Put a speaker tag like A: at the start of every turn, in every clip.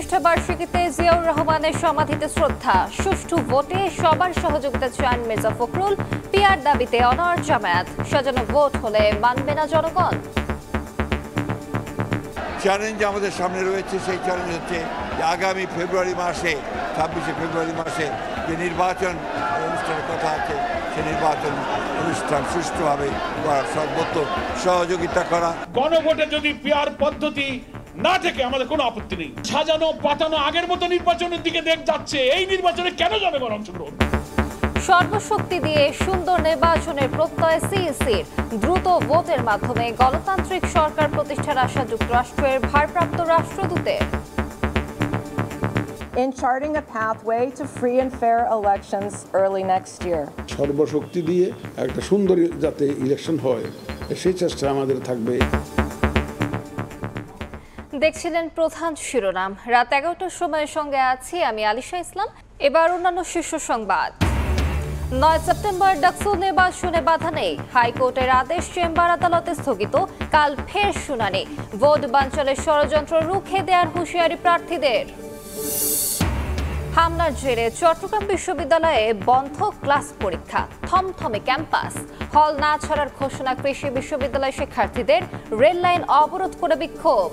A: প্রতিষ্ঠা বার্ষিকীতে জিয়াউর রহমানের সমাধিতে শ্রদ্ধা, সুষ্ঠু ভোটে সবার সহযোগিতা চান মির্জা ফখরুল, পিআর দাবিতে অনড় জামায়াত, সাজানো ভোট হলে মানবে না জনগণ।
B: চ্যালেঞ্জ আমাদের সামনে রয়েছে, সেই চ্যালেঞ্জ হচ্ছে যে আগামী ফেব্রুয়ারি মাসে 26শে ফেব্রুয়ারি মাসে যে নির্বাচন অনুষ্ঠানের কথা আছে, সেই নির্বাচন অনুষ্ঠান সুষ্ঠুভাবে করার সর্বোচ্চ সহযোগিতা করা।
C: গণভোটে যদি পিআর পদ্ধতি না থেকে আমাদের কোনো আপত্তি নেই। সাজানো পাতানো আগের মতো নির্বাচনের দিকে যাচ্ছে, এই নির্বাচনে কেন জনগণ অংশগ্রহণ?
A: সর্বশক্তি দিয়ে সুন্দর নির্বাচনের প্রত্যয় সিইসির, দ্রুত ভোটের মাধ্যমে গণতান্ত্রিক সরকার প্রতিষ্ঠার আশা যুক্তরাষ্ট্রের ভারপ্রাপ্ত রাষ্ট্রদূতের।
D: In charting a pathway to free and fair elections early next year.
E: সর্বশক্তি দিয়ে একটা সুন্দর যাতে ইলেকশন হয় সেই চেষ্টা আমাদের থাকবে।
A: দেখছিলেন প্রধান শিরোনাম। রাত 11টার সময়ের সঙ্গে আছি আমি আলিশা ইসলাম। এবার অন্যান্য শীর্ষ সংবাদ। 9 সেপ্টেম্বর ডাকসু নির্বাচনে বাধা নেই, হাইকোর্টের আদেশ চেম্বার আদালতে স্থগিত, কাল ফের শুনানি। ভোট বানচালের ষড়যন্ত্র রুখে দেওয়ার হুঁশিয়ারি প্রার্থীদের। হামলার জেরে চট্টগ্রাম বিশ্ববিদ্যালয়ে বন্ধ ক্লাস পরীক্ষা, থমথমে ক্যাম্পাস। হল না ছাড়ার ঘোষণা কৃষি বিশ্ববিদ্যালয় শিক্ষার্থীদের, রেল লাইন অবরোধ করে বিক্ষোভ।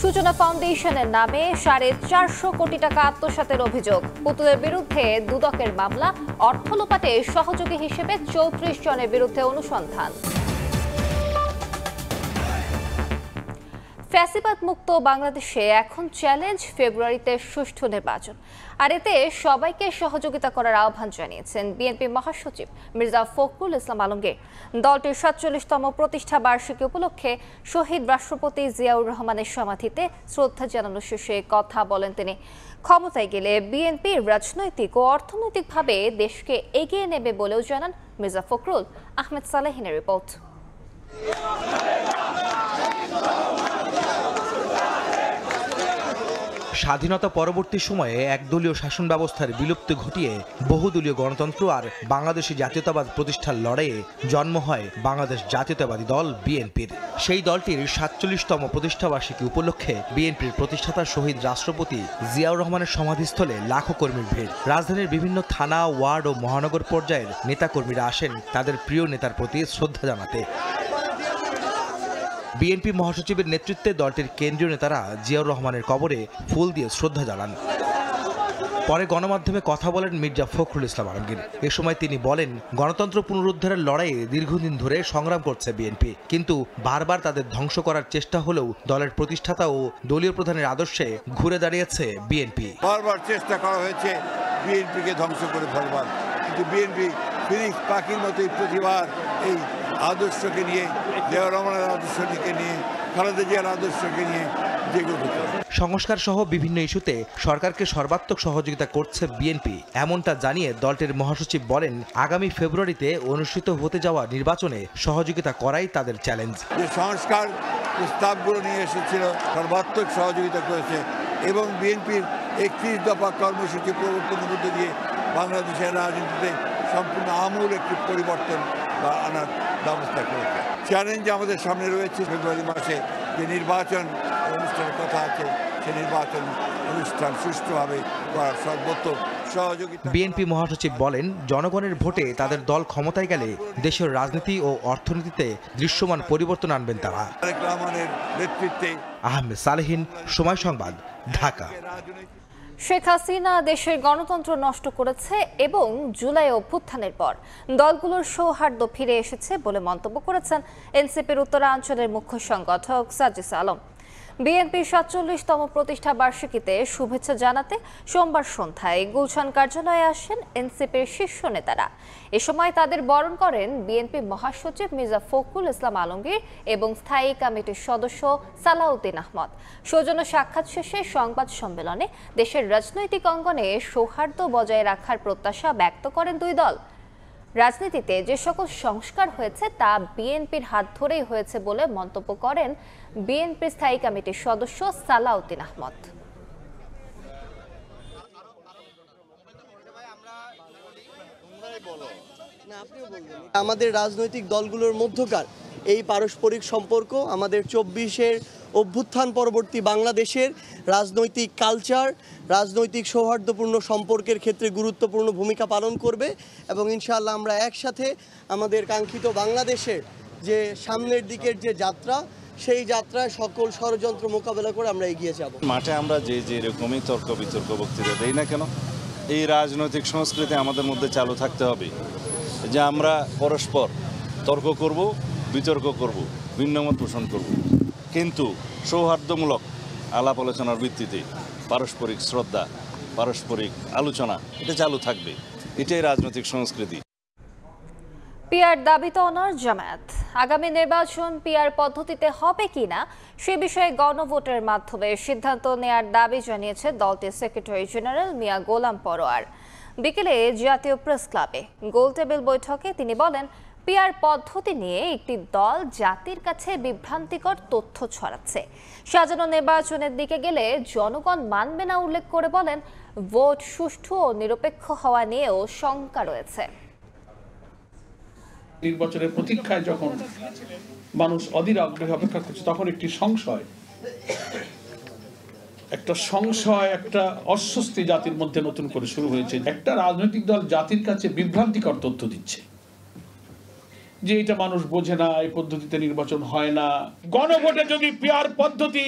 A: সূচনা ফাউন্ডেশনের নামে 450 কোটি টাকা আত্মসাতের অভিযোগ, পুতুলের বিরুদ্ধে দুদকের মামলা, অর্থ লোপাটে সহযোগী হিসেবে 34 জনের বিরুদ্ধে অনুসন্ধান। ফ্যাসিবাদ মুক্ত বাংলাদেশে এখন চ্যালেঞ্জ ফেব্রুয়ারিতে সুষ্ঠু নির্বাচন, আর এতে সবাইকে সহযোগিতা করার আহ্বান জানিয়েছেন বিএনপি মহাসচিব মির্জা ফখরুল ইসলাম আলমগীর। দলটির 47তম প্রতিষ্ঠা বার্ষিকী উপলক্ষে শহীদ রাষ্ট্রপতি জিয়াউর রহমানের সমাধিতে শ্রদ্ধা জানানো শেষে কথা বলেন তিনি। ক্ষমতায় গেলে বিএনপি রাজনৈতিক ও অর্থনৈতিকভাবে দেশকে এগিয়ে নেবে বলেও জানান মির্জা ফখরুল। আহমেদ সালেহিনের রিপোর্ট।
F: স্বাধীনতা পরবর্তী সময়ে একদলীয় শাসন ব্যবস্থার বিলুপ্তি ঘটিয়ে বহুদলীয় গণতন্ত্র আর বাংলাদেশি জাতীয়তাবাদ প্রতিষ্ঠার লড়াইয়ে জন্ম হয় বাংলাদেশ জাতীয়তাবাদী দল বিএনপির। সেই দলটির 47তম প্রতিষ্ঠাবার্ষিকী উপলক্ষে বিএনপির প্রতিষ্ঠাতা শহীদ রাষ্ট্রপতি জিয়াউর রহমানের সমাধিস্থলে লাখো কর্মীর ভিড়। রাজধানীর বিভিন্ন থানা, ওয়ার্ড ও মহানগর পর্যায়ের নেতাকর্মীরা আসেন তাদের প্রিয় নেতার প্রতি শ্রদ্ধা জানাতে। বিএনপি মহাসচিবের নেতৃত্বে দলটির কেন্দ্রীয় নেতারা জিয়াউর রহমানের কবরে ফুল দিয়ে শ্রদ্ধা জানান। পরে গণমাধ্যমে কথা বলেন মির্জা ফখরুল ইসলাম আলমগীর। এ সময় তিনি বলেন, গণতন্ত্র পুনরুদ্ধারের লড়াইয়ে দীর্ঘদিন ধরে সংগ্রাম করছে বিএনপি, কিন্তু বারবার তাদের ধ্বংস করার চেষ্টা হলেও দলের প্রতিষ্ঠাতা ও দলীয় প্রধানের আদর্শে ঘুরে দাঁড়িয়েছে বিএনপি।
B: বারবার চেষ্টা করা হয়েছে বিএনপিকে ধ্বংস করে ফেলবার, কিন্তু বিএনপি ফিনিক্স পাখির মতোই প্রতিবার এই আদর্শকে নিয়ে, জিয়াউর রহমানের আদর্শকে নিয়ে, খালেদা জিয়ার আদর্শকে নিয়ে
F: সংস্কার সহ বিভিন্ন ইস্যুতে সরকারকে সর্বাত্মক সহযোগিতা করছে বিএনপি, এমনটা জানিয়ে দলটির মহাসচিব বলেন, আগামী ফেব্রুয়ারিতে অনুষ্ঠিত হতে যাওয়া নির্বাচনে সহযোগিতা করাই তাদের চ্যালেঞ্জ।
B: যে সংস্কার প্রস্তাবগুলো নিয়ে এসেছিল সর্বাত্মক সহযোগিতা করেছে এবং বিএনপির 31 দফা কর্মসূচি প্রবর্তনের মধ্যে দিয়ে বাংলাদেশের রাজনীতিতে সম্পূর্ণ আমূল একটি পরিবর্তন আনার ব্যবস্থা করেছে। চ্যালেঞ্জ আমাদের সামনে রয়েছে ফেব্রুয়ারি মাসে যে নির্বাচন অনুষ্ঠানের কথা আছে, সেই নির্বাচন অনুষ্ঠান সুষ্ঠুভাবে করার সর্বোচ্চ সহযোগিতা।
F: বিএনপি মহাসচিব বলেন, জনগণের ভোটে তাদের দল ক্ষমতায় গেলে দেশের রাজনীতি ও অর্থনীতিতে দৃশ্যমান পরিবর্তন আনবেন তারা।
B: তারেক রহমানের নেতৃত্বে।
F: আহমেদ সালেহিন, সময় সংবাদ, ঢাকা।
A: শেখ হাসিনা দেশের গণতন্ত্র নষ্ট করেছে এবং জুলাই অভ্যুত্থানের পর দলগুলোর সৌহার্দ্য ফিরে এসেছে বলে মন্তব্য করেছেন এনসিপির উত্তরাঞ্চলের মুখ্য সংগঠক সাজিস আলম। বিএনপির 47তম প্রতিষ্ঠা বার্ষিকীতে শুভেচ্ছা জানাতে সোমবার সন্ধ্যায় গুলশান কার্যালয়ে আসেন এনসিপির শীর্ষ নেতারা। এ সময় তাদের বরণ করেন বিএনপি মহাসচিব মির্জা ফখরুল ইসলাম আলমগীর এবং স্থায়ী কমিটির সদস্য সালাউদ্দিন আহমদ। সৌজন্য সাক্ষাৎ শেষে সংবাদ সম্মেলনে দেশের রাজনৈতিক অঙ্গনে সৌহার্দ্য বজায় রাখার প্রত্যাশা ব্যক্ত করেন দুই দল। রাজনীতিতে যে সকল সংস্কার হয়েছে তা বিএনপির হাত ধরেই হয়েছে বলে মন্তব্য করেন বিএনপির স্থায়ী কমিটির সদস্য সালাউদ্দিন আহমদ।
G: আমাদের রাজনৈতিক দলগুলোর মধ্যকার এই পারস্পরিক সম্পর্ক আমাদের 24-এর অভ্যুত্থান পরবর্তী বাংলাদেশের রাজনৈতিক কালচার, রাজনৈতিক সৌহার্দ্যপূর্ণ সম্পর্কের ক্ষেত্রে গুরুত্বপূর্ণ ভূমিকা পালন করবে এবং ইনশাআল্লাহ আমরা একসাথে আমাদের কাঙ্ক্ষিত বাংলাদেশের যে সামনের দিকের যে যাত্রা, সেই যাত্রায় সকল ষড়যন্ত্র মোকাবেলা করে আমরা এগিয়ে যাব।
H: মাঠে আমরা যে রকমই তর্ক বিতর্ক বক্তৃতা দেই না কেন, এই রাজনৈতিক সংস্কৃতি আমাদের মধ্যে চালু থাকতে হবে যে আমরা পরস্পর তর্ক করব, বিতর্ক করব, ভিন্নমত পোষণ করব, কিন্তু সৌহার্দ্যমূলক আলাপ আলোচনার ভিত্তিতে পারস্পরিক শ্রদ্ধা, পারস্পরিক আলোচনা এটা চালু থাকবে। এটাই রাজনৈতিক সংস্কৃতি।
A: পিআর দাবিতে অনড় জামায়াত। আগামী নির্বাচন পিআর পদ্ধতিতে হবে কিনা সে বিষয়ে গণভোটের মাধ্যমে সিদ্ধান্ত নেয়ার দাবি জানিয়েছে দলটির সেক্রেটারি জেনারেল মিয়া গোলাম পরোয়ার। বিকেলে জাতীয় প্রেস ক্লাবে গোলটেবিল বৈঠকে তিনি বলেন, পিআর পদ্ধতি নিয়ে একটি দল জাতির কাছে বিভ্রান্তিকর তথ্য ছড়াচ্ছে। সাজানো নির্বাচনের দিকে গেলে জনগণ মানবে না উল্লেখ করে বলেন, ভোট সুষ্ঠু ও নিরপেক্ষ হওয়া নিয়েও শঙ্কা রয়েছে।
C: নির্বাচনের প্রতীক্ষায় যখন মানুষ অধীর আগ্রহে অপেক্ষা করছে, তখন একটি সংশয়, একটা অস্বস্তি জাতির মধ্যে নতুন করে শুরু হয়েছে। একটা রাজনৈতিক দল জাতির কাছে বিভ্রান্তিকর তথ্য দিচ্ছে যে এটা মানুষ বোঝে না, এই পদ্ধতিতে নির্বাচন হয় না। গণভোটে যদি পিআর পদ্ধতি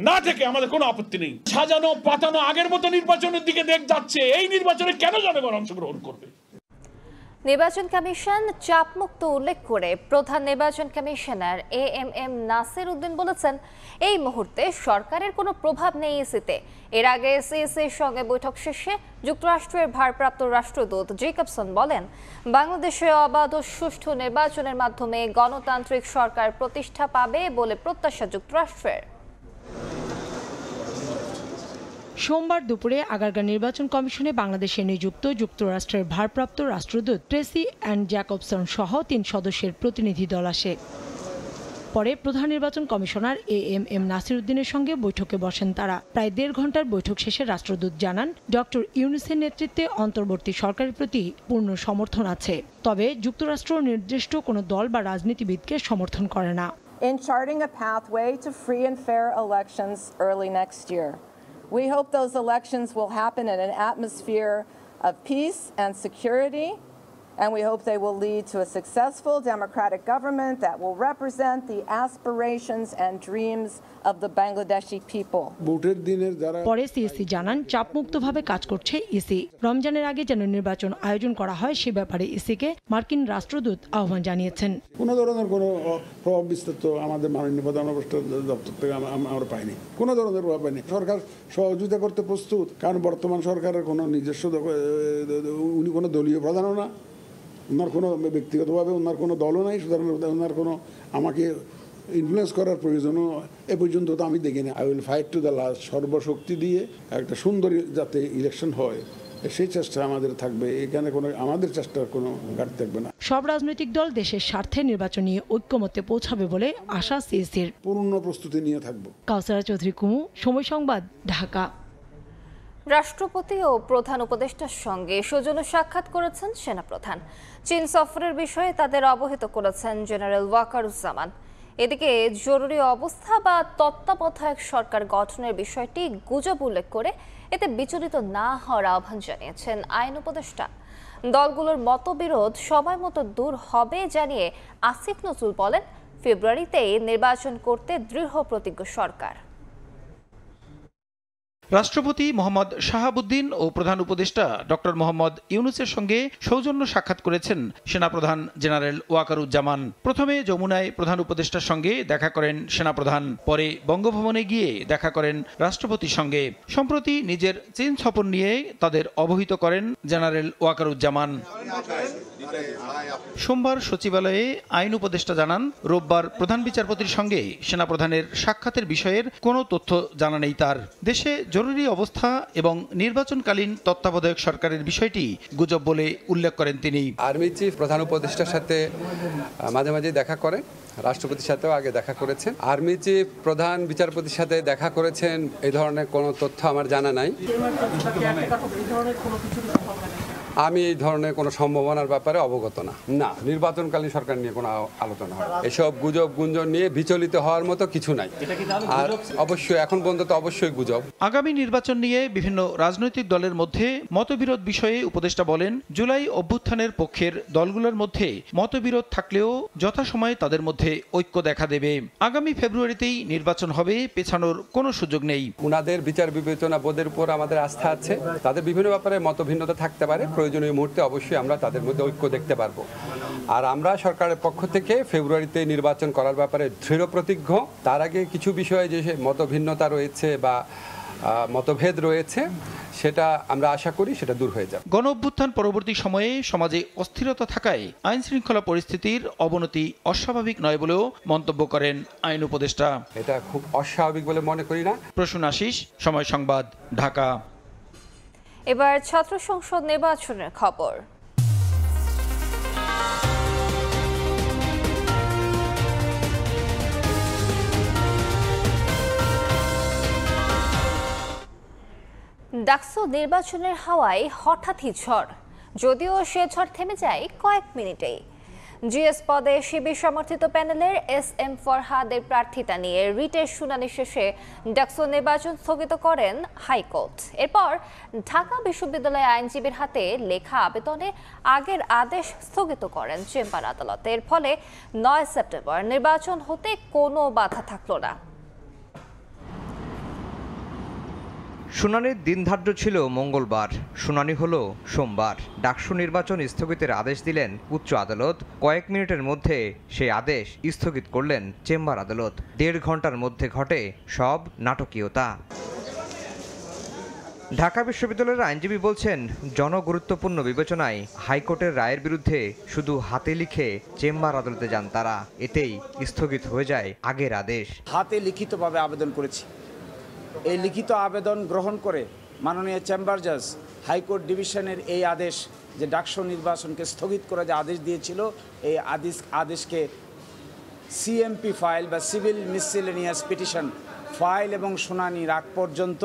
C: না থেকে আমাদের কোনো আপত্তি নেই। সাজানো পাতানো আগের মতো নির্বাচনের দিকে যাচ্ছে, এই নির্বাচনে কেন জনগণ অংশগ্রহণ করবে?
A: নির্বাচন কমিশন চাপমুক্ত উল্লেখ করে প্রধান নির্বাচন কমিশনার এএমএম নাসির উদ্দিন বলেছেন, এই মুহূর্তে সরকারের কোনো প্রভাব নেই ইসিতে। এর আগে সিইসির সঙ্গে বৈঠক শেষে যুক্তরাষ্ট্রের ভারপ্রাপ্ত রাষ্ট্রদূত জেকবসন বলেন, বাংলাদেশে অবাধ ও সুষ্ঠু নির্বাচনের মাধ্যমে গণতান্ত্রিক সরকার প্রতিষ্ঠা পাবে বলে প্রত্যাশা যুক্তরাষ্ট্রের।
I: সোমবার দুপুরে আগারগাঁও নির্বাচন কমিশনে বাংলাদেশে নিযুক্ত যুক্তরাষ্ট্রের ভারপ্রাপ্ত রাষ্ট্রদূত ট্রেসি অ্যান্ড জ্যাকবসন সহ 3 সদস্যের প্রতিনিধি দল আসে। পরে প্রধান নির্বাচন কমিশনার এএমএম নাসির উদ্দিনের সঙ্গে বৈঠকে বসেন তারা। প্রায় 1.5 ঘন্টার বৈঠক শেষে রাষ্ট্রদূত জানান, ডক্টর ইউনূসের নেতৃত্বে অন্তর্বর্তী সরকারের প্রতি পূর্ণ সমর্থন আছে, তবে যুক্তরাষ্ট্র নির্দিষ্ট কোনো দল বা রাজনীতিবিদকে সমর্থন করে না।
D: In charting a pathway to free and fair elections early next year. We hope those elections will happen in an atmosphere of peace and security, and we hope they will lead to a successful democratic government that will represent the aspirations and dreams of the Bangladeshi people.
I: পরে CEC জানান, চাপমুক্তভাবে কাজ করছে EC. রমজানের আগে যেন নির্বাচন আয়োজন করা হয় সে ব্যাপারে ইসিকে মার্কিন রাষ্ট্রদূত আহ্বান জানিয়েছেন।
E: কোনো ধরনের কোনো প্রভাব বিস্তার তো আমাদের মাননীয় প্রধান উপদেষ্টা দপ্তর থেকে আমরা পাইনি, কোনো ধরনের প্রভাব পাইনি। সরকার সহযোগিতা করতে প্রস্তুত, কারণ বর্তমান সরকারের কোনো নিজস্ব উনি কোনো দলীয় প্রধানও না, ওনার কোনো ব্যক্তিগতভাবে ওনার কোনো দলও নাই, সুতরাং ওনার কোনো আমাকে ইনফ্লুয়েন্স করার প্রয়োজনও এ পর্যন্ত তো আমি দেখিনি। I will fight to the last. সর্বশক্তি দিয়ে একটা সুন্দর যাতে ইলেকশন হয় সেই চেষ্টা আমাদের থাকবে, এখানে কোনো আমাদের চেষ্টার কোনো ঘাটতি থাকবে না।
I: সব রাজনৈতিক দল দেশের স্বার্থে নির্বাচন নিয়ে ঐক্যমত্যে পৌঁছাবে বলে আশা সিইসির।
E: পূর্ণ প্রস্তুতি নিয়ে থাকবো।
I: কাউসারা চৌধুরী কুমু, সময় সংবাদ, ঢাকা।
A: রাষ্ট্রপতি ও প্রধান উপদেষ্টার সঙ্গে সৌজন্য সাক্ষাৎ করেছেন সেনাপ্রধান। চীন সফরের বিষয়ে তাদের অবহিত করেছেন জেনারেল ওয়াকারুজ্জামান। এদিকে জরুরি অবস্থা বা তত্ত্বাবধায়ক সরকার গঠনের বিষয়টি গুজব উল্লেখ করে এতে বিচলিত না হওয়ার আহ্বান জানিয়েছেন আইন উপদেষ্টা। দলগুলোর মতবিরোধ সময় মতো দূর হবে জানিয়ে আসিফ নজরুল বলেন, ফেব্রুয়ারিতেই নির্বাচন করতে দৃঢ় প্রতিজ্ঞ সরকার।
J: রাষ্ট্রপতি মোহাম্মদ শাহাবুদ্দিন ও প্রধান উপদেষ্টা ডক্টর মোহাম্মদ ইউনূসের সঙ্গে সৌজন্য সাক্ষাৎ করেছেন সেনাপ্রধান জেনারেল ওয়াকারুজ্জামান। প্রথমে যমুনায় প্রধান উপদেষ্টার সঙ্গে দেখা করেন সেনাপ্রধান, পরে বঙ্গভবনে গিয়ে দেখা করেন রাষ্ট্রপতির সঙ্গে। সম্প্রতি নিজের চীন সফর নিয়ে তাদের অবহিত করেন জেনারেল ওয়াকারুজ্জামান। সোমবার সচিবালয়ে আইন উপদেষ্টা জানান, রোববার প্রধান বিচারপতির সঙ্গে সেনাপ্রধানের সাক্ষাতের বিষয়ের কোনো তথ্য জানা নেই তার। দেশে জরুরি অবস্থা এবং নির্বাচনকালীন তত্ত্বাবধায়ক সরকারের বিষয়টি গুজব বলে উল্লেখ করেন তিনি।
K: আর্মি চিফ প্রধান উপদেষ্টার সাথে মাঝে মাঝে দেখা করেন, রাষ্ট্রপতির সাথেও আগে দেখা করেছেন। আর্মি চিফ প্রধান বিচারপতির সাথে দেখা করেছেন, এই ধরনের কোনো তথ্য আমার জানা নাই। আমি এই ধরনের কোনো সম্ভাবনার ব্যাপারে অবগত না। না, নির্বাচনকালীন সরকার নিয়ে কোনো আলোচনা হয়, এসব গুজব গুঞ্জন নিয়ে বিচলিত হওয়ার মতো কিছু নাই। আর অবশ্যই এখন পর্যন্ত অবশ্যই গুজব।
J: আগামী নির্বাচন নিয়ে বিভিন্ন রাজনৈতিক দলের মধ্যে মতবিরোধ বিষয়ে উপদেষ্টা বলেন, জুলাই অভ্যুত্থানের পক্ষের দলগুলোর মধ্যে মতবিরোধ থাকলেও যথাসময়ে তাদের মধ্যে ঐক্য দেখা দেবে। আগামী ফেব্রুয়ারিতেই নির্বাচন হবে, পেছানোর কোনো সুযোগ নেই।
K: উনাদের বিচার বিবেচনা বোধের উপর আমাদের আস্থা আছে। তাদের বিভিন্ন ব্যাপারে মতভিন্নতা থাকতে পারে, প্রয়োজনীয় মুহূর্তে অবশ্যই আমরা তাদের মধ্যে ঐক্য দেখতে পারবো। আর আমরা সরকারের পক্ষ থেকে ফেব্রুয়ারিতে নির্বাচন করার ব্যাপারে দৃঢ় প্রতিজ্ঞ। তার আগে কিছু বিষয়ে যে মতভিন্নতা রয়েছে বা মতভেদ রয়েছে, সেটা আমরা আশা করি সেটা দূর হয়ে যাবে।
J: গণ অভ্যুত্থান পরবর্তী সময়ে সমাজে অস্থিরতা থাকায় আইন শৃঙ্খলা পরিস্থিতির অবনতি অস্বাভাবিক নয় বলেও মন্তব্য করেন আইন উপদেষ্টা।
K: এটা খুব অস্বাভাবিক বলে মনে করি না।
J: প্রসূন আশিস, সময় সংবাদ, ঢাকা।
A: এবার ছাত্র সংসদ নির্বাচনের খবর। ডাকসু নির্বাচনের হাওয়ায় হঠাৎই ঝড়, যদিও সে ঝড় থেমে যায় কয়েক মিনিটেই। জিএস পদে শিবির সমর্থিত প্যানেলের SM ফরহাদের প্রার্থিতা নিয়ে রিটের শুনানি শেষে ডাকসু নির্বাচন স্থগিত করেন হাইকোর্ট। এরপর ঢাকা বিশ্ববিদ্যালয় আইনজীবীর হাতে লেখা আবেদনে আগের আদেশ স্থগিত করেন চেম্বার আদালত। এর ফলে 9 সেপ্টেম্বর নির্বাচন হতে কোনো বাধা থাকল না।
L: শুনানির দিন ধার্য ছিল মঙ্গলবার, শুনানি হলো সোমবার। ডাকসু নির্বাচন স্থগিতের আদেশ দিলেন উচ্চ আদালত। কয়েক মিনিটের মধ্যে সেই আদেশ স্থগিত করলেন চেম্বার আদালত। 1.5 ঘন্টার মধ্যে ঘটে সব নাটকীয়তা। ঢাকা বিশ্ববিদ্যালয়ের আইনজীবী বলছেন, জনগুরুত্বপূর্ণ বিবেচনায় হাইকোর্টের রায়ের বিরুদ্ধে শুধু হাতে লিখে চেম্বার আদালতে যান তারা, এতেই স্থগিত হয়ে যায় আগের আদেশ।
M: হাতে লিখিতভাবে আবেদন করেছি। এই লিখিত আবেদন গ্রহণ করে মাননীয় চেম্বার জাজ হাইকোর্ট ডিভিশনের এই আদেশ, যে ডাকসু নির্বাচনকে স্থগিত করে যে আদেশ দিয়েছিল, এই আদেশকে সিএমপি ফাইল বা সিভিল মিসসেলেনিয়াস পিটিশন ফাইল এবং শুনানির আগ পর্যন্ত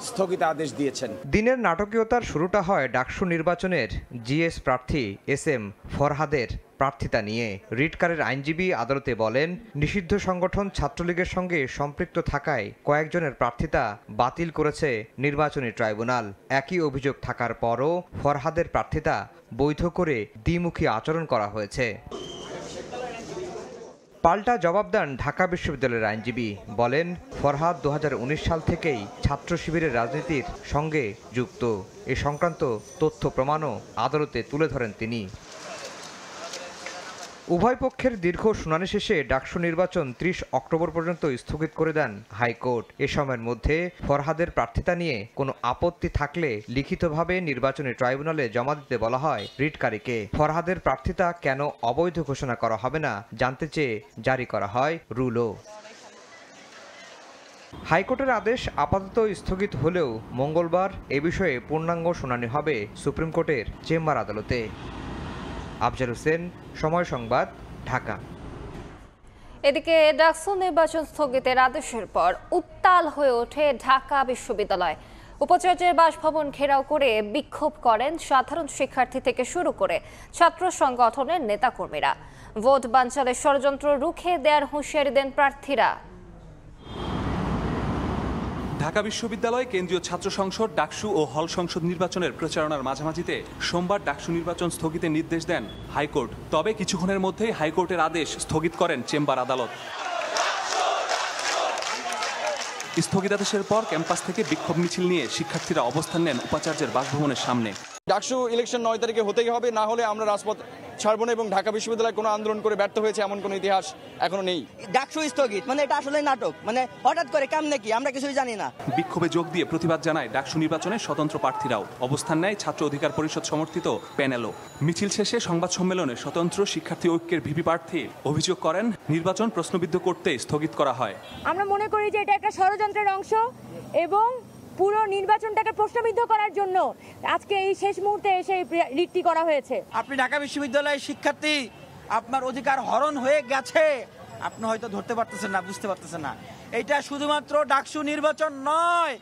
M: স্থগিত আদেশ দিয়েছেন।
L: দিনের নাটকীয়তার শুরুটা হয় ডাকসু নির্বাচনের জিএস প্রার্থী SM ফরহাদের প্রার্থিতা নিয়ে। রিটকারের আইনজীবী আদালতে বলেন, নিষিদ্ধ সংগঠন ছাত্রলীগের সঙ্গে সম্পৃক্ত থাকায় কয়েকজনের প্রার্থিতা বাতিল করেছে নির্বাচনী ট্রাইব্যুনাল। একই অভিযোগ থাকার পরও ফরহাদের প্রার্থিতা বৈধ করে দ্বিমুখী আচরণ করা হয়েছে। পাল্টা জবাব দেন ঢাকা বিশ্ববিদ্যালয়ের আইনজীবী, বলেন ফরহাদ 2019 সাল থেকেই ছাত্র শিবিরের রাজনীতির সঙ্গে যুক্ত। এ সংক্রান্ত তথ্য প্রমাণও আদালতে তুলে ধরেন তিনি। উভয় পক্ষের দীর্ঘ শুনানি শেষে ডাকসু নির্বাচন 30 অক্টোবর পর্যন্ত স্থগিত করে দেন হাইকোর্ট। এ সময়ের মধ্যে ফরহাদের প্রার্থিতা নিয়ে কোনো আপত্তি থাকলে লিখিতভাবে নির্বাচনী ট্রাইব্যুনালে জমা দিতে বলা হয় রিটকারীকে। ফরহাদের প্রার্থিতা কেন অবৈধ ঘোষণা করা হবে না জানতে চেয়ে জারি করা হয় রুলও। হাইকোর্টের আদেশ আপাতত স্থগিত হলেও মঙ্গলবার এ বিষয়ে পূর্ণাঙ্গ শুনানি হবে সুপ্রিম কোর্টের চেম্বার আদালতে। আফজাল হোসেন, সময় সংবাদ, ঢাকা।
A: এদিকে ডাকসু নির্বাচন স্থগিতের আদেশের পর উত্তাল হয়ে ওঠে ঢাকা বিশ্ববিদ্যালয়। উপাচার্যের বাসভবন ঘেরাও করে বিক্ষোভ করেন সাধারণ শিক্ষার্থী থেকে শুরু করে ছাত্র সংগঠনের নেতাকর্মীরা। ভোট বানচালের ষড়যন্ত্র রুখে দেওয়ার হুঁশিয়ারি দেন প্রার্থীরা।
N: ঢাকা বিশ্ববিদ্যালয় কেন্দ্রীয় ছাত্র সংসদ ডাকসু ও হল সংসদ নির্বাচনের প্রচারণার মাঝামাঝিতে সোমবার ডাকসু নির্বাচন স্থগিতের নির্দেশ দেন হাইকোর্ট। তবে কিছুক্ষণের মধ্যেই হাইকোর্টের আদেশ স্থগিত করেন চেম্বার আদালত। স্থগিতাদেশের পর ক্যাম্পাস থেকে বিক্ষোভ মিছিল নিয়ে শিক্ষার্থীরা অবস্থান নেন উপাচার্যের বাসভবনের সামনে।
O: ডাকসু ইলেকশন 9 তারিখে হতেই হবে, না হলে আমরা রাজপথ ছাড়বো না এবং ঢাকা বিশ্ববিদ্যালয় কোনো আন্দোলন করে ব্যর্থ হয়েছে এমন কোনো ইতিহাস এখনো নেই।
P: ডাকসু স্থগিত মানে এটা আসলে নাটক, মানে হঠাৎ করে কেমনে কি আমরা কিছুই জানি না।
N: বিক্ষোভে যোগ দিয়ে প্রতিবাদ জানায় ডাকসু নির্বাচনের স্বতন্ত্র প্রার্থীরাও। অবস্থান নেয় ছাত্র অধিকার পরিষদ সমর্থিত প্যানেলও। মিছিল শেষে সংবাদ সম্মেলনে স্বতন্ত্র শিক্ষার্থী ঐক্যের ভিপি প্রার্থী অভিযোগ করেন নির্বাচন প্রশ্নবিদ্ধ করতে স্থগিত করা হয়।
Q: আমরা মনে করি যে এটা একটা ষড়যন্ত্রের অংশ এবং পুরো নির্বাচনটাকে প্রশ্নবিদ্ধ করার জন্য আজকে এই শেষ মুহূর্তে এসে রিটটি করা হয়েছে।
R: আপনি ঢাকা বিশ্ববিদ্যালয়ের শিক্ষার্থী, আপনার অধিকার হরণ হয়ে গেছে, আপনি হয়তো ধরতে পারতেছেন না, বুঝতে পারতেছেন না। এটা শুধুমাত্র ডাকসু নির্বাচন নয়,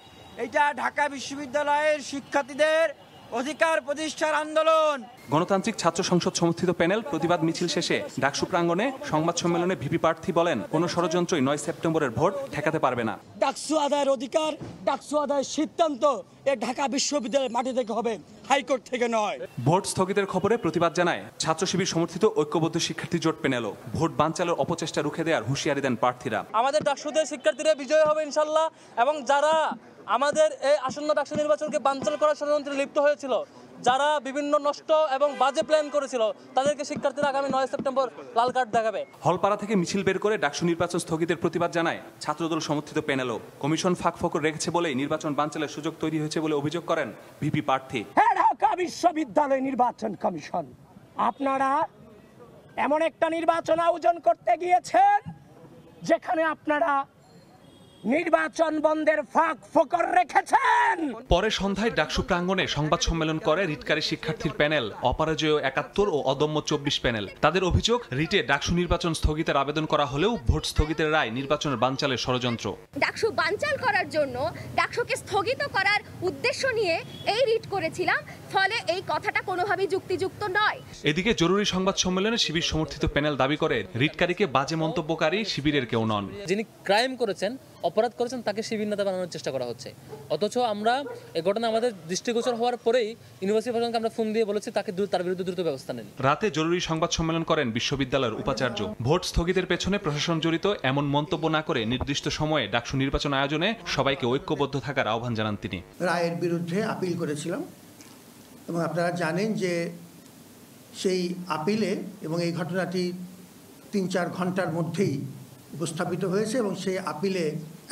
R: এটা ঢাকা বিশ্ববিদ্যালয়ের শিক্ষার্থীদের অধিকার প্রতিষ্ঠার আন্দোলন।
N: গণতান্ত্রিক ছাত্র সংসদ সমর্থিত প্যানেল প্রতিবাদ মিছিল শেষে ডাকসু প্রাঙ্গণে সংবাদ সম্মেলনে ভিপি প্রার্থী বলেন, কোনো ষড়যন্ত্রই 9 সেপ্টেম্বরের ভোট ঠেকাতে পারবে না।
S: ডাকসু আদায়ের অধিকার, ডাকসু আদায়ের সিদ্ধান্ত এ ঢাকা বিশ্ববিদ্যালয়ের মাটি থেকে হবে, হাইকোর্ট থেকে নয়।
N: ভোট স্থগিতের খবরে প্রতিবাদ জানায় ছাত্র শিবির সমর্থিত ঐক্যবদ্ধ শিক্ষার্থী জোট প্যানেলও। ভোট বানচালের অপচেষ্টা রুখে দেওয়ার হুঁশিয়ারি দেন প্রার্থীরা।
T: আমাদের ডাকসুদের শিক্ষার্থীরা বিজয় হবে ইনশাল্লাহ, এবং যারা আমাদের এই আসন্ন ডাকসু নির্বাচনকে বানচাল করার ষড়যন্ত্রে লিপ্ত হয়েছিল, যারা বিভিন্ন নষ্ট এবং বাজে প্ল্যান করেছিল, তাদেরকে শিক্ষার্থীরা আগামী 9 সেপ্টেম্বর লাল কার্ড দেখাবে।
N: হলপাড়া থেকে মিছিল বের করে ডাকসু নির্বাচন স্থগিতের প্রতিবাদ জানায় ছাত্রদল সমর্থিত প্যানেলও। কমিশন ফাঁকফোকর রেখেছে বলেই নির্বাচন বানচালের সুযোগ তৈরি হয়েছে বলে অভিযোগ করেন ভিপি প্রার্থী।
S: ঢাকা বিশ্ববিদ্যালয় নির্বাচন কমিশন, আপনারা এমন একটা নির্বাচন আয়োজন করতে গিয়েছেন যেখানে আপনারা নির্বাচন বন্ধের ফাঁক ফোকর রেখেছেন।
N: পরে সন্ধ্যায় ডাকসু প্রাঙ্গণে সংবাদ সম্মেলন করে রিটকারী শিক্ষার্থীর প্যানেল অপরাজেয় 71 ও অদম্য 24 প্যানেল। তাদের অভিযোগ, রিটে ডাকসু নির্বাচন স্থগিতের আবেদন করা হলেও ভোট স্থগিতের রায় নির্বাচনের বানচালের ষড়যন্ত্র।
U: ডাকসু বানচাল করার জন্য, ডাকসুকে স্থগিত করার উদ্দেশ্য নিয়ে এই রিট করেছিলাম, ফলে এই কথাটা কোনোভাবেই যুক্তিযুক্ত নয়।
N: এদিকে জরুরি সংবাদ সম্মেলনে শিবির সমর্থিত প্যানেল দাবি করে রিটকারীকে বাজে মন্তব্যকারী শিবিরের কেউ নন।
V: যিনি ক্রাইম করেছেন, অপরাধ করেছেন, তাকে শিবির নেতা বানানোর চেষ্টা করা হচ্ছে। অথচ আমরা এই ঘটনা আমাদের দৃষ্টিগোচর হওয়ার পরেই ইউনিভার্সিটি প্রশাসনকে আমরা ফোন দিয়ে বলেছি তার বিরুদ্ধে দ্রুত ব্যবস্থা নেন।
N: রাতে জরুরি সংবাদ সম্মেলন করেন বিশ্ববিদ্যালয়ের উপাচার্য। ভোট স্থগিতের পেছনে প্রশাসন জড়িত এমন মন্তব্য না করে নির্দিষ্ট সময়ে ডাকসু নির্বাচন আয়োজনে সবাইকে ঐক্যবদ্ধ থাকার আহ্বান জানান তিনি।
W: রায়ের বিরুদ্ধে আপিল করেছিলাম এবং আপনারা জানেন যে সেই আপিলে এবং এই ঘটনাটি 3-4 ঘন্টার মধ্যেই উপস্থাপিত হয়েছে এবং সেই আপিলে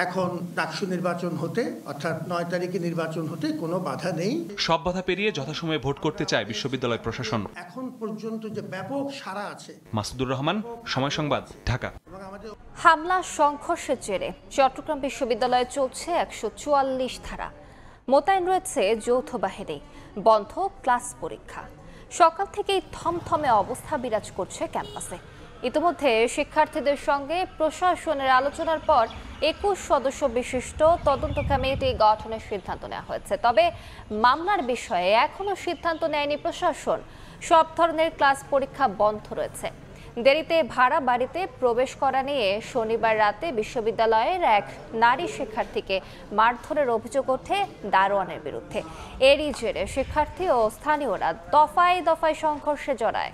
W: এখন ডাকসু নির্বাচন হতে, অর্থাৎ 9 তারিখে নির্বাচন হতে কোনো বাধা নেই।
N: সব বাধা পেরিয়ে যথাসময়ে ভোট করতে চায় বিশ্ববিদ্যালয় প্রশাসন।
W: এখন পর্যন্ত যে ব্যাপক সাড়া আছে।
N: মাসুদুর রহমান, সময় সংবাদ, ঢাকা।
A: হামলা সংঘর্ষের জেরে চট্টগ্রাম বিশ্ববিদ্যালয়ে চলছে 144 ধারা। মোতায়েন রয়েছে যৌথ বাহিনী, বন্ধ ক্লাস পরীক্ষা। সকাল থেকেই থমথমে অবস্থা বিরাজ করছে ক্যাম্পাসে। ইতিমধ্যে শিক্ষার্থীদের সঙ্গে প্রশাসনের আলোচনার পর 21 সদস্য বিশিষ্ট তদন্ত কমিটি গঠনের সিদ্ধান্ত নেওয়া হয়েছে। তবে মামলার বিষয়ে এখনো সিদ্ধান্ত নেয়নি প্রশাসন। সব ধরনের ক্লাস পরীক্ষা বন্ধ রয়েছে। দেরিতে ভাড়া বাড়িতে প্রবেশ করা নিয়ে শনিবার রাতে বিশ্ববিদ্যালয়ের এক নারী শিক্ষার্থীকে মারধরের অভিযোগ ওঠে দারোয়ানের বিরুদ্ধে। এরই জেরে শিক্ষার্থী ও স্থানীয়রা দফায় দফায় সংঘর্ষে জড়ায়।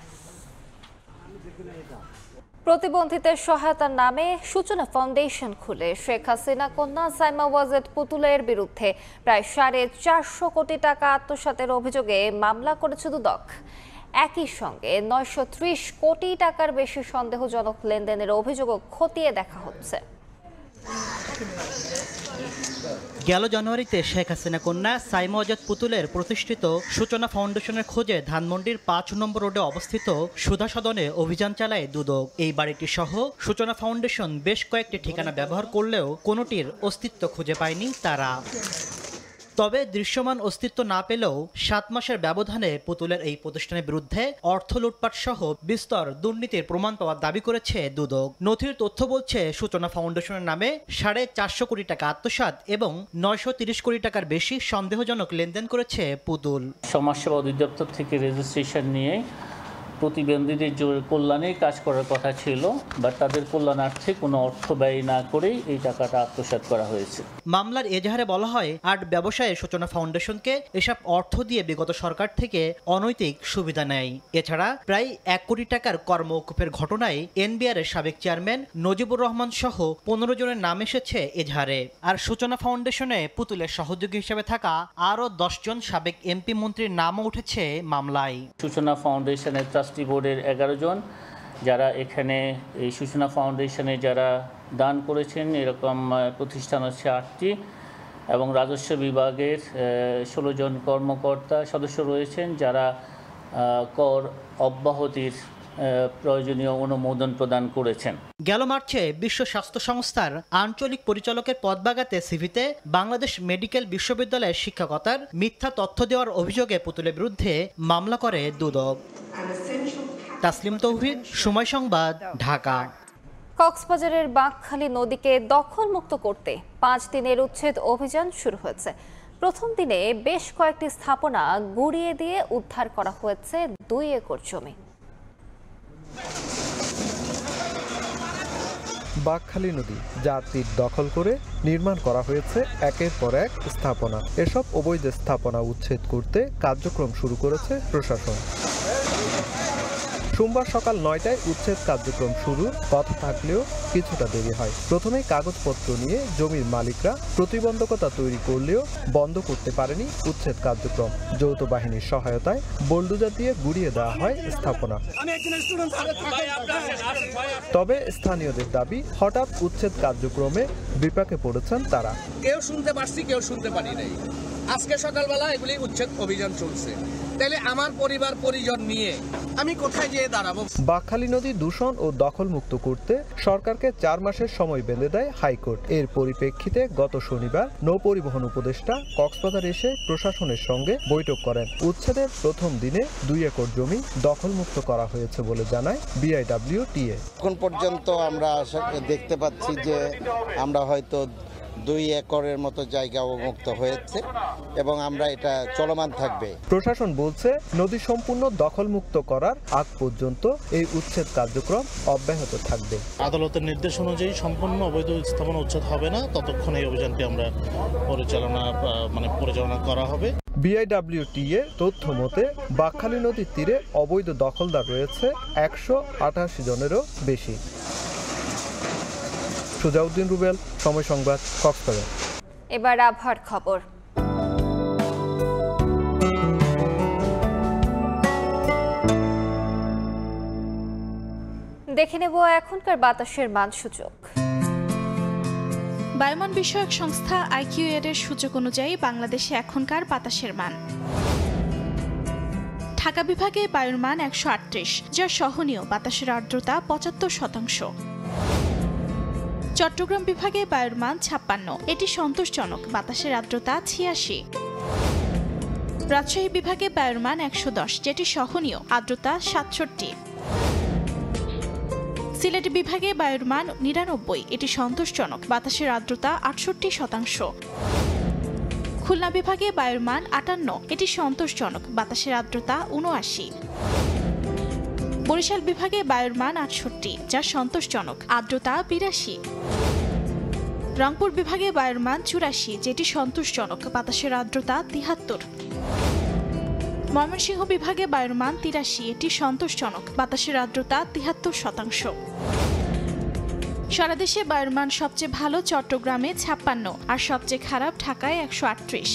A: প্রতিবন্ধীদের সহায়তার নামে সূচনা ফাউন্ডেশন খুলে শেখ হাসিনা কন্যা সাইমা ওয়াজেদ পুতুলের বিরুদ্ধে প্রায় 450 কোটি টাকা আত্মসাতের অভিযোগে মামলা করেছে দুদক। একই সঙ্গে 930 কোটি টাকার বেশি সন্দেহজনক লেনদেনের অভিযোগও খতিয়ে দেখা হচ্ছে।
X: গেল জানুয়ারিতে শেখ হাসিনা কন্যা সাইমা ওয়াজেদ পুতুলের প্রতিষ্ঠিত সূচনা ফাউন্ডেশনের খোঁজে ধানমন্ডির 5 নম্বর রোডে অবস্থিত সুধা সদনে অভিযান চালায় দুদক। এই বাড়িটি সহ সূচনা ফাউন্ডেশন বেশ কয়েকটি ঠিকানা ব্যবহার করলেও কোনোটির অস্তিত্ব খুঁজে পায়নি তারা। তবে দৃশ্যমান অস্তিত্ব না পেলেও 7 মাসের ব্যবধানে পুতুলের এই প্রতিষ্ঠানের বিরুদ্ধে অর্থ লুটপাট সহ বিস্তর দুর্নীতির প্রমাণ পাওয়ার দাবি করেছে দুদক। নথির তথ্য বলছে সূচনা ফাউন্ডেশনের নামে 450 কোটি টাকা আত্মসাৎ এবং 930 কোটি টাকার বেশি সন্দেহজনক লেনদেন করেছে পুতুল।
Y: সমাজসেবা অধিদপ্তর থেকে রেজিস্ট্রেশন নিয়ে প্রতিবন্ধীদের কল্যাণে কাজ করার কথা ছিল, বাট তাদের কল্যাণার্থে কোনো অর্থ ব্যয় না করেই এই টাকাটা আত্মসাৎ করা হয়েছে।
X: মামলার এজাহারে বলা হয়, আর্ট ব্যবসায়ে সূচনা ফাউন্ডেশনকে এসব অর্থ দিয়ে বিগত সরকার থেকে অনৈতিক সুবিধা নেয়। এছাড়া প্রায় 1 কোটি টাকার কর্মওকুফের ঘটনায় এনবিআর এর সাবেক চেয়ারম্যান নজিবুর রহমান সহ 15 জনের নাম এসেছে এজাহারে। আর সূচনা ফাউন্ডেশনে পুতুলের সহযোগী হিসেবে থাকা আরও 10 জন সাবেক এমপি মন্ত্রীর নামও উঠেছে মামলায়।
Y: সূচনা ফাউন্ডেশনের ট্রাস্টি বোর্ডের 11 জন যারা এখানে এই সূচনা ফাউন্ডেশনে যারা দান করেছেন, এরকম প্রতিষ্ঠান হচ্ছে 8টি, এবং রাজস্ব বিভাগের 16 জন কর্মকর্তা সদস্য রয়েছেন যারা কর অব্যাহতির প্রয়োজনীয় অনুমোদন প্রদান করেছেন।
X: গেল মার্চে বিশ্ব স্বাস্থ্য সংস্থার আঞ্চলিক পরিচালকের পদ বাগাতে সিভিতে বাংলাদেশ মেডিকেল বিশ্ববিদ্যালয়ের শিক্ষকতার মিথ্যা তথ্য দেওয়ার অভিযোগে পুতুলের বিরুদ্ধে মামলা করে দুদক। তাসলিম তৌহিদ, সময় সংবাদ, ঢাকা।
A: কক্সবাজারের বাঁকখালী নদীকে দখলমুক্ত করতে 5 দিনের উচ্ছেদ অভিযান শুরু হয়েছে। প্রথম দিনে বেশ কয়েকটি স্থাপনা গুঁড়িয়ে দিয়ে উদ্ধার করা হয়েছে 2 একর জমি।
B: বাঁকখালী নদী যার তীর দখল করে নির্মাণ করা হয়েছে একের পর এক স্থাপনা। এসব অবৈধ স্থাপনা উচ্ছেদ করতে কার্যক্রম শুরু করেছে প্রশাসন। সোমবার সকাল 9টায় উচ্ছেদ কার্যক্রম শুরুর কথা থাকলেও কিছুটা দেরি হয়। প্রথমে কাগজপত্র নিয়ে জমির মালিকরা প্রতিবন্ধকতা তৈরি করলেও বন্ধ করতে পারেনি উচ্ছেদ কার্যক্রম। যৌথ বাহিনীর সহায়তায় বোলডোজার দিয়ে গুঁড়িয়ে দেওয়া হয় স্থাপনা। তবে স্থানীয়দের দাবি, হঠাৎ উচ্ছেদ কার্যক্রমে বিপাকে পড়েছেন তারা।
C: কেউ শুনতে পারছি, কেউ শুনতে পারি নাই। আজকে সকালবেলা এগুলি উচ্ছেদ অভিযান চলছে, তাহলে আমার পরিবার পরিজন নিয়ে আমি কোথায় গিয়ে দাঁড়াবো?
B: বাঁকখালী নদী দূষণ ও দখলমুক্ত করতে সরকারকে 4 মাসের সময় বেঁধে দেয় হাইকোর্ট। এর পরিপ্রেক্ষিতে গত শনিবার নৌপরিবহন উপদেষ্টা কক্সবাজার এসে প্রশাসনের সঙ্গে বৈঠক করেন। উচ্ছেদের প্রথম দিনে 2 একর জমি দখলমুক্ত করা হয়েছে বলে জানায় BIWTA।
F: এখন পর্যন্ত আমরা দেখতে পাচ্ছি যে আমরা হয়তো 2 একরের মতো জায়গা অবমুক্ত হয়েছে এবং আমরা এটা চলমান থাকবে।
B: প্রশাসন বলছে নদী সম্পূর্ণ দখলমুক্ত করার আগ পর্যন্ত এই উচ্ছেদ কার্যক্রম অব্যাহত থাকবে।
G: আদালতের নির্দেশ অনুযায়ী সম্পূর্ণ অবৈধ স্থাপনা উচ্ছেদ হবে না, ততক্ষণ এই অভিযানটি আমরা পরিচালনা করা হবে।
B: BIWTA তথ্য মতে বাঁকখালী নদীর তীরে অবৈধ দখলদার রয়েছে 188 জনেরও বেশি। সুজাউদ্দিন রুবেল, সময় সংবাদ, কক্সবাজার।
A: এবার আবহাওয়ার খবর। দেখে নেব এখনকার বাতাসের মানসূচক।
H: বায়ুমান বিষয়ক সংস্থা IQAir এর সূচক অনুযায়ী বাংলাদেশে এখনকার বাতাসের মান: ঢাকা বিভাগে বায়ুর মান 138, যা সহনীয়, বাতাসের আর্দ্রতা 75%। চট্টগ্রাম বিভাগে বায়ুর মান 56, এটি সন্তোষজনক, বাতাসের আর্দ্রতা 86। রাজশাহী বিভাগে বায়ুর মান 110, যেটি সহনীয়, আর্দ্রতা 67। সিলেট বিভাগে বায়ুর মান 99, এটি সন্তোষজনক, বাতাসের আর্দ্রতা 68%। খুলনা বিভাগে বায়ুর মান 58, এটি সন্তোষজনক, বাতাসের আর্দ্রতা 79। বরিশাল বিভাগে বায়ুর মান 68, যা সন্তোষজনক, আর্দ্রতা 82। রংপুর বিভাগে বায়ুর মান 84, যেটি সন্তোষজনক, বাতাসের আর্দ্রতা 73। ময়মনসিংহ বিভাগে বায়ুর মান 83, এটি সন্তোষজনক, বাতাসের আর্দ্রতা 73%। সারা দেশে বায়ুর মান সবচেয়ে ভালো চট্টগ্রামে 56 আর সবচেয়ে খারাপ ঢাকায় 138।